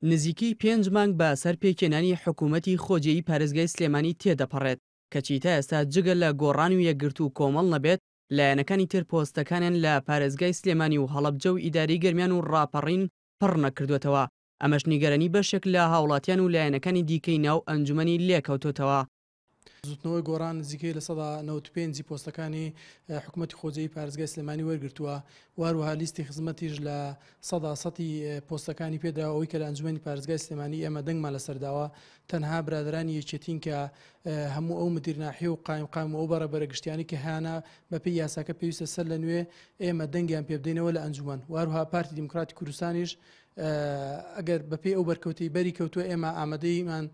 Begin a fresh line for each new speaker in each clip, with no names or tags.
نزیکی 5 مانگ بە سەر پێکێنانی حکوومەتی خۆجێیی پارێزگای سلێمانی تێدەپەڕێت کەچی تا ئێستا جگە لە گۆڕان و یەکگرت و کۆمەڵ نەبێت لایەنەکانی تر پۆستەکانیان لە پارێزگای سلێمانی و هەڵەبجە و ئیداری گەرمیان و ڕاپەڕین پڕ نەکردوێتەوە. ئەمەش نیگەرانی بەشێک لە هاوڵاتیان و لایەنەکانی دیکەی ناو ئەنجومەنی لێکەوتوتەوە.
زوتنەوەی گۆڕان نزیکەی لە 95 پۆستەکانی حکوومەتی خۆجێی پارێزگای سلێمانی وەرگرتووە، واروها لیستی خزمەتیش لە 100 پۆستەکانی پێداوەی کە لە ئەنجومەنی پارێزگای سلێمانی ئێمە دەنگمان لەسەرداوە. تەنها برادرانی یەکێتین کە هەموو ئەو مدیرناحی و قایم و ئەو بەڕێبەرە گشتیانی کە هیانە بەپێی یاساکە پێویستە سەر لە نوێ ئێمە دەنگیان پێ بدەینەوە لە ئەنجومەن. واروها پارتی دیموکراتی کوردستانیش ئەگەر بەپێی ئەو بەرکەوتەی بەری کەوتووە ئێمە ئامادەیمان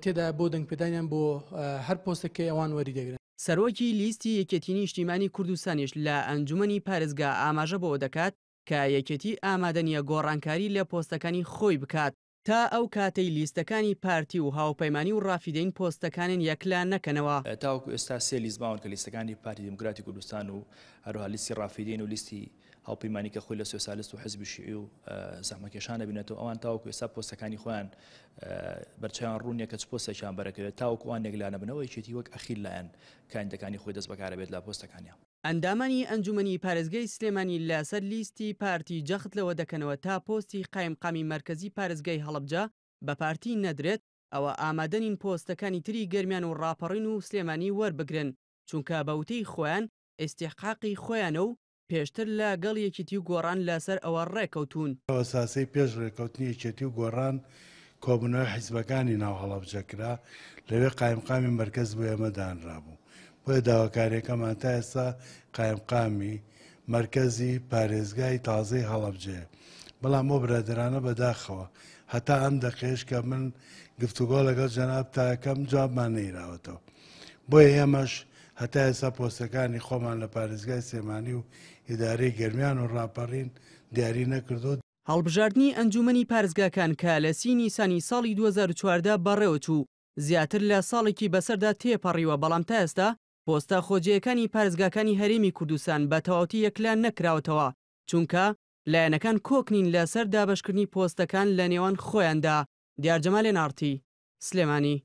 تێدا بۆ دەنگپێدانیان بۆ هەر پۆستەکەی ئەوان وەریدەگرن.
سەرۆکی لیستی یەکێتی نیشتیمانی کوردستانیش لە ئەنجومەنی پارێزگا ئاماژە بۆ دەکات کە یەکێتی ئامادەنیە گۆڕانکاری لە پۆستەکانی خۆی بکات تا ئەو کاتەی لیستەکانی پارتی و هاوپەیمانی و ڕافیدەین پۆستەکانن یەکلا نەکەنەوە.
تاوەکو ئێستا سێ لیستماون کە لیستەکانی پارتی دیموکراتی کوردستان و هەروها لیستی ڕافیدەین و لیستی هاوپەیمانی کە خۆی لە سۆسیالیست و حزبی شیوعی و زەحمەکێشانە بینێتەوە. ئەوان تاوەکو ئێستا پۆستەکانی خۆیان بەرچەیان ڕوونیە کە چ پۆستێکیان بەرەکەوێت تاوەکو ئەوان یەکلانە بنەوە یەکێتی وەک ئەخیر لایەن کاندیدەکانی خۆی دەست بەکارە بێت لە پۆستەکانیان.
ئەندامانی ئەنجومەنی پارێزگای سلێمانی لەسەر لیستی پارتی جەخت لەوە دەکەنەوە تا پۆستی قایمقامی مرکزی پارێزگای هەڵەبجە بە پارتی نەدرێت ئەوە ئامادەنین پۆستەکانی تری گەرمیان و ڕاپەڕین و سلێمانی وەربگرن چونکە بەوتەی خۆیان ئێستیحقاقی خۆیانە و پێشتر لە گەڵ یەکێتی و گۆڕان لەسەر ئەوە ڕێکەوتون.
ئەساسی پێش ڕێکەوتنی یەکێتی و گۆڕان کۆبوونەوەی حیزبەکانی ناو هەڵەبجەکرا لەوێ قایمقامی مرکز بۆ ئێمە دانرابوو. بۆیە داواکاریەکەمان تا ئێستا قایمقامی مرکزی پارێزگای تازەی هەڵەبجەیە. بەڵام بۆ برادرانە بەداخەوە هەتا ئەم دەقێش کە من گفتوگۆ لەگەڵ جەناب تاکەم جوابمان نەیراوەتەوە. بۆیە ئێمەش هەتا ئێستا پۆستەکانی خۆمان لە پارێزگای سلێمانی و ئیدارەی گەرمیان و ڕاپەڕین دیاری نەکردو.
هەڵبژاردننی ئەنجومەنی پارێزگاکان کە لە 30 نیسانی ساڵی 2014 بەڕێوەچوو زیاتر لە ساڵێکی بەسەردا تێپەڕیوە، بەڵام تا ئێستا پۆستە خۆجیەکانی پارێزگاکانی هەرێمی کوردستان بە تەواوەتی یەکلان نەکراوەتەوە چونکە لایەنەکان کۆکنین لەسەر دابەشکردنی پۆستەکان لە نێوان خۆیاندا. دیار جەمالێ نارتی، سلێمانی.